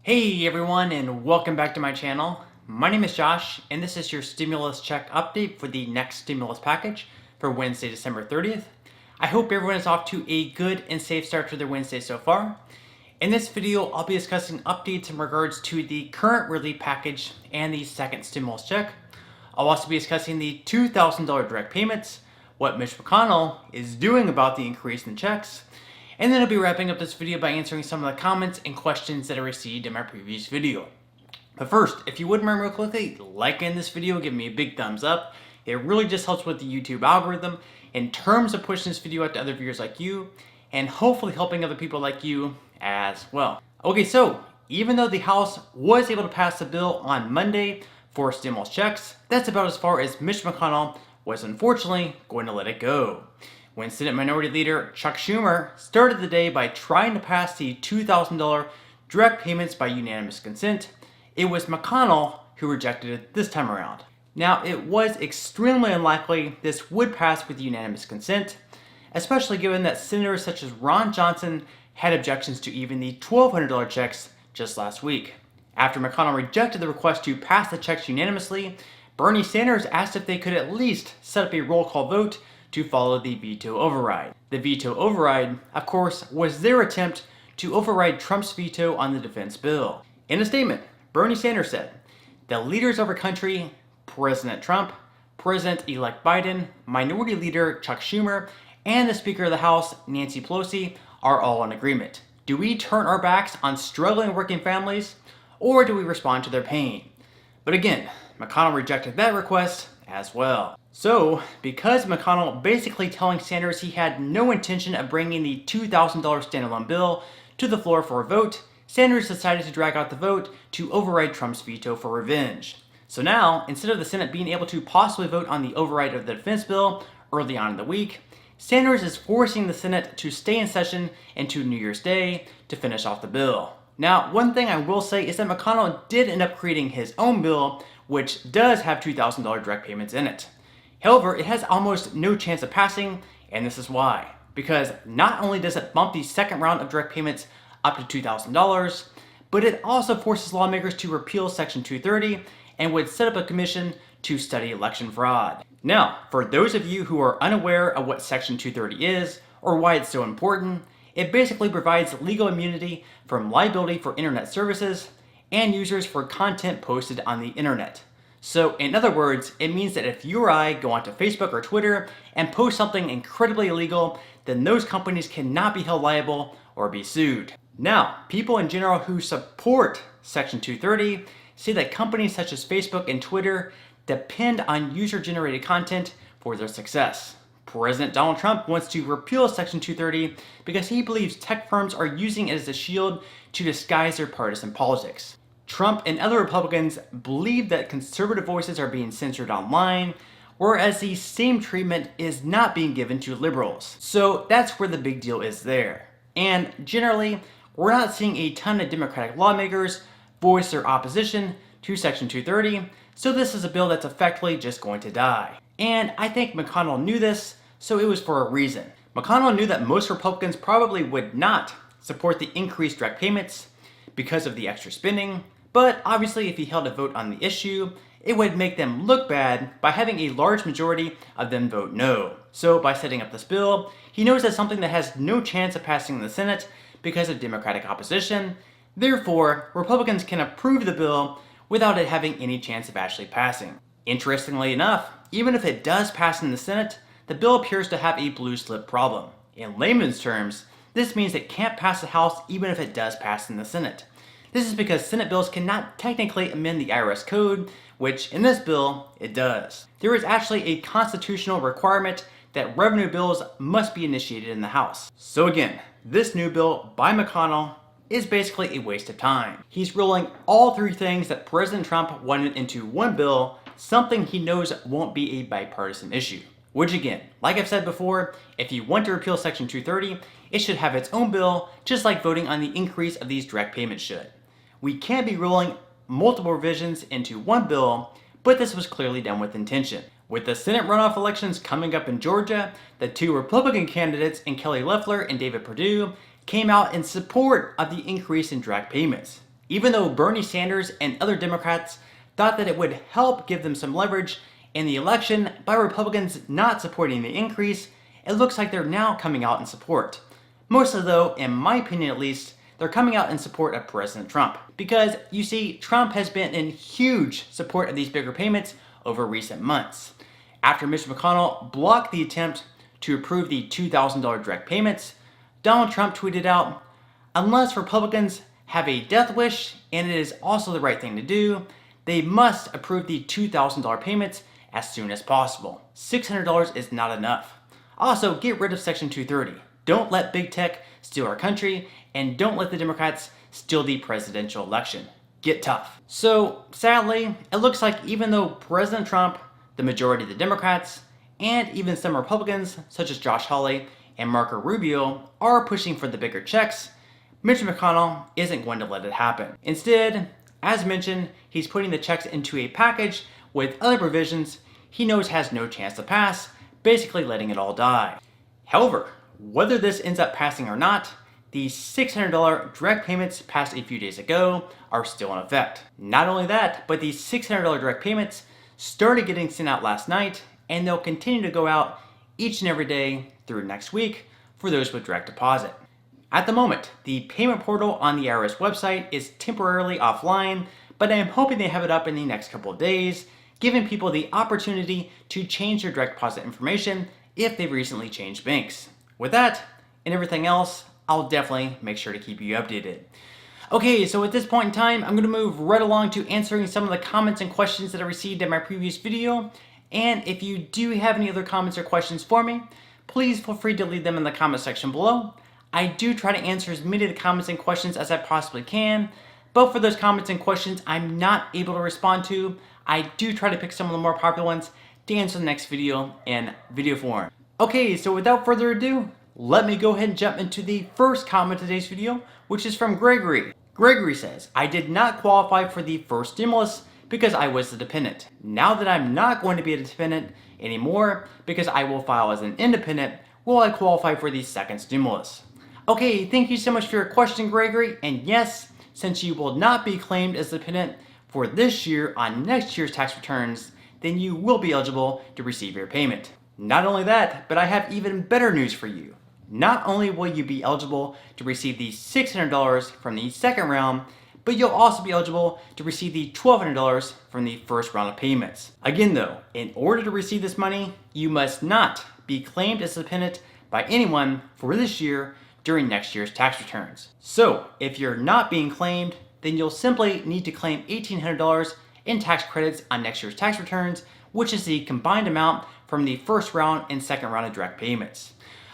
Hey everyone, and welcome back to my channel. My name is Josh, and this is your stimulus check update for the next stimulus package for Wednesday, December 30th. I hope everyone is off to a good and safe start to their Wednesday so far. In this video, I'll be discussing updates in regards to the current relief package and the second stimulus check. I'll also be discussing the $2,000 direct payments, what Mitch McConnell is doing about the increase in checks, and then I'll be wrapping up this video by answering some of the comments and questions that I received in my previous video. But first, if you wouldn't mind real quickly, liking this video, give me a big thumbs up. It really just helps with the YouTube algorithm in terms of pushing this video out to other viewers like you, and hopefully helping other people like you as well. Okay, so even though the House was able to pass the bill on Monday for stimulus checks, that's about as far as Mitch McConnell was unfortunately going to let it go. When Senate Minority Leader Chuck Schumer started the day by trying to pass the $2,000 direct payments by unanimous consent, it was McConnell who rejected it this time around. Now, it was extremely unlikely this would pass with unanimous consent, especially given that senators such as Ron Johnson had objections to even the $1,200 checks just last week. After McConnell rejected the request to pass the checks unanimously, Bernie Sanders asked if they could at least set up a roll call vote to follow the veto override. The veto override, of course, was their attempt to override Trump's veto on the defense bill. In a statement, Bernie Sanders said, "The leaders of our country, President Trump, President-elect Biden, Minority Leader Chuck Schumer, and the Speaker of the House, Nancy Pelosi, are all in agreement. Do we turn our backs on struggling working families, or do we respond to their pain?" But again, McConnell rejected that request as well. So, because McConnell basically telling Sanders he had no intention of bringing the $2,000 standalone bill to the floor for a vote, Sanders decided to drag out the vote to override Trump's veto for revenge. So now, instead of the Senate being able to possibly vote on the override of the defense bill early on in the week, Sanders is forcing the Senate to stay in session into New Year's Day to finish off the bill. Now, one thing I will say is that McConnell did end up creating his own bill, which does have $2,000 direct payments in it. However, it has almost no chance of passing, and this is why. Because not only does it bump the second round of direct payments up to $2,000, but it also forces lawmakers to repeal Section 230 and would set up a commission to study election fraud. Now, for those of you who are unaware of what Section 230 is, or why it's so important, it basically provides legal immunity from liability for internet services and users for content posted on the internet. So in other words, it means that if you or I go onto Facebook or Twitter and post something incredibly illegal, then those companies cannot be held liable or be sued. Now, people in general who support Section 230 say that companies such as Facebook and Twitter depend on user-generated content for their success. President Donald Trump wants to repeal Section 230 because he believes tech firms are using it as a shield to disguise their partisan politics. Trump and other Republicans believe that conservative voices are being censored online, whereas the same treatment is not being given to liberals. So that's where the big deal is there. And generally, we're not seeing a ton of Democratic lawmakers voice their opposition to Section 230, so this is a bill that's effectively just going to die. And I think McConnell knew this, so it was for a reason. McConnell knew that most Republicans probably would not support the increased direct payments because of the extra spending, but obviously if he held a vote on the issue, it would make them look bad by having a large majority of them vote no. So by setting up this bill, he knows that's something that has no chance of passing in the Senate because of Democratic opposition. Therefore, Republicans can approve the bill without it having any chance of actually passing. Interestingly enough, even if it does pass in the Senate, the bill appears to have a blue slip problem. In layman's terms, this means it can't pass the House even if it does pass in the Senate. This is because Senate bills cannot technically amend the IRS code, which in this bill, it does. There is actually a constitutional requirement that revenue bills must be initiated in the House. So again, this new bill by McConnell is basically a waste of time. He's rolling all three things that President Trump wanted into one bill, something he knows won't be a bipartisan issue. Which again, like I've said before, if you want to repeal Section 230, it should have its own bill, just like voting on the increase of these direct payments should. We can't be rolling multiple revisions into one bill, but this was clearly done with intention. With the Senate runoff elections coming up in Georgia, the two Republican candidates in Kelly Loeffler and David Perdue came out in support of the increase in direct payments. Even though Bernie Sanders and other Democrats thought that it would help give them some leverage in the election by Republicans not supporting the increase, it looks like they're now coming out in support. Mostly though, in my opinion at least, they're coming out in support of President Trump. Because, you see, Trump has been in huge support of these bigger payments over recent months. After Mitch McConnell blocked the attempt to approve the $2,000 direct payments, Donald Trump tweeted out, "Unless Republicans have a death wish, and it is also the right thing to do, they must approve the $2,000 payments as soon as possible. $600 is not enough. Also, get rid of Section 230. Don't let big tech steal our country, and don't let the Democrats steal the presidential election. Get tough." So, sadly, it looks like even though President Trump, the majority of the Democrats, and even some Republicans, such as Josh Hawley and Marco Rubio, are pushing for the bigger checks, Mitch McConnell isn't going to let it happen. Instead, as mentioned, he's putting the checks into a package with other provisions he knows has no chance to pass, basically letting it all die. However, whether this ends up passing or not, the $600 direct payments passed a few days ago are still in effect. Not only that, but the $600 direct payments started getting sent out last night, and they'll continue to go out each and every day through next week for those with direct deposit. At the moment, the payment portal on the IRS website is temporarily offline, but I am hoping they have it up in the next couple of days, giving people the opportunity to change their direct deposit information if they've recently changed banks. With that and everything else, I'll definitely make sure to keep you updated. Okay, so at this point in time, I'm going to move right along to answering some of the comments and questions that I received in my previous video. And if you do have any other comments or questions for me, please feel free to leave them in the comment section below. I do try to answer as many of the comments and questions as I possibly can, but for those comments and questions I'm not able to respond to, I do try to pick some of the more popular ones to answer the next video in video form. Okay, so without further ado, let me go ahead and jump into the first comment of today's video, which is from Gregory. Gregory says, "I did not qualify for the first stimulus because I was a dependent. Now that I'm not going to be a dependent anymore because I will file as an independent, will I qualify for the second stimulus?" Okay, thank you so much for your question, Gregory. And yes, since you will not be claimed as a dependent for this year on next year's tax returns, then you will be eligible to receive your payment. Not only that, but I have even better news for you. Not only will you be eligible to receive the $600 from the second round, but you'll also be eligible to receive the $1,200 from the first round of payments. Again though, in order to receive this money, you must not be claimed as a dependent by anyone for this year during next year's tax returns. So, if you're not being claimed, then you'll simply need to claim $1,800 in tax credits on next year's tax returns, which is the combined amount from the first round and second round of direct payments.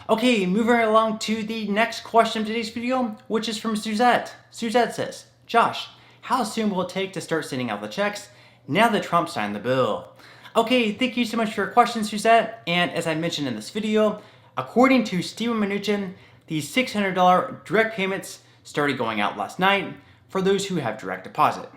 Okay, moving right along to the next question of today's video, which is from Suzette. Suzette says, "Josh, how soon will it take to start sending out the checks now that Trump signed the bill?" Okay, thank you so much for your question, Suzette. And as I mentioned in this video, according to Steven Mnuchin, the $600 direct payments started going out last night for those who have direct deposit.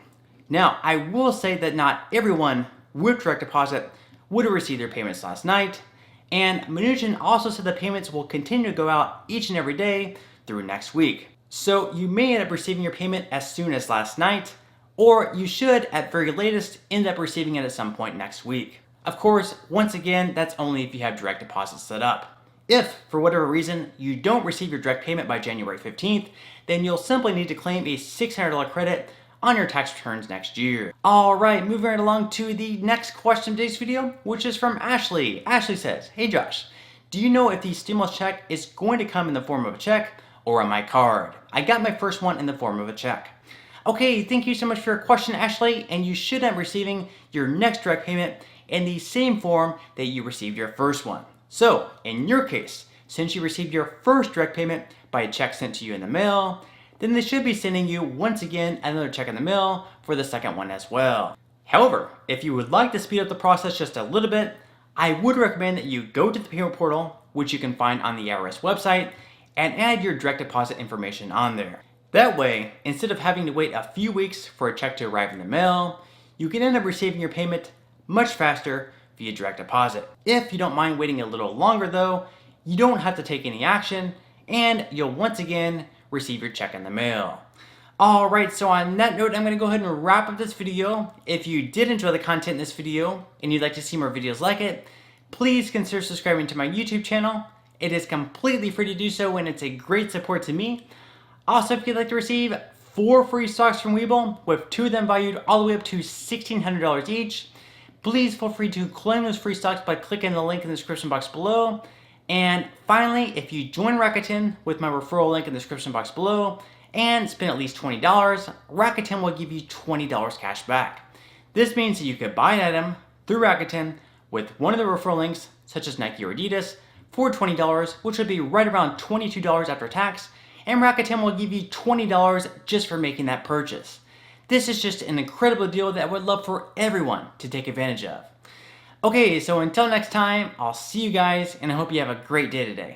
Now, I will say that not everyone with direct deposit would have received their payments last night, and Mnuchin also said the payments will continue to go out each and every day through next week. So you may end up receiving your payment as soon as last night, or you should at very latest end up receiving it at some point next week. Of course, once again, that's only if you have direct deposit set up. If, for whatever reason, you don't receive your direct payment by January 15th, then you'll simply need to claim a $600 credit on your tax returns next year. Alright, moving right along to the next question of today's video, which is from Ashley. Ashley says, "Hey Josh, do you know if the stimulus check is going to come in the form of a check or on my card? I got my first one in the form of a check." Okay, thank you so much for your question, Ashley, and you should end up receiving your next direct payment in the same form that you received your first one. So, in your case, since you received your first direct payment by a check sent to you in the mail, then they should be sending you once again another check in the mail for the second one as well. However, if you would like to speed up the process just a little bit, I would recommend that you go to the payment portal, which you can find on the IRS website, and add your direct deposit information on there. That way, instead of having to wait a few weeks for a check to arrive in the mail, you can end up receiving your payment much faster via direct deposit. If you don't mind waiting a little longer though, you don't have to take any action, and you'll once again receive your check in the mail. Alright, so on that note, I'm going to go ahead and wrap up this video. If you did enjoy the content in this video and you'd like to see more videos like it, please consider subscribing to my YouTube channel. It is completely free to do so and it's a great support to me. Also, if you'd like to receive 4 free stocks from Webull, with 2 of them valued all the way up to $1,600 each, please feel free to claim those free stocks by clicking the link in the description box below. And finally, if you join Rakuten with my referral link in the description box below and spend at least $20, Rakuten will give you $20 cash back. This means that you could buy an item through Rakuten with one of the referral links, such as Nike or Adidas, for $20, which would be right around $22 after tax, and Rakuten will give you $20 just for making that purchase. This is just an incredible deal that I would love for everyone to take advantage of. Okay, so until next time, I'll see you guys, and I hope you have a great day today.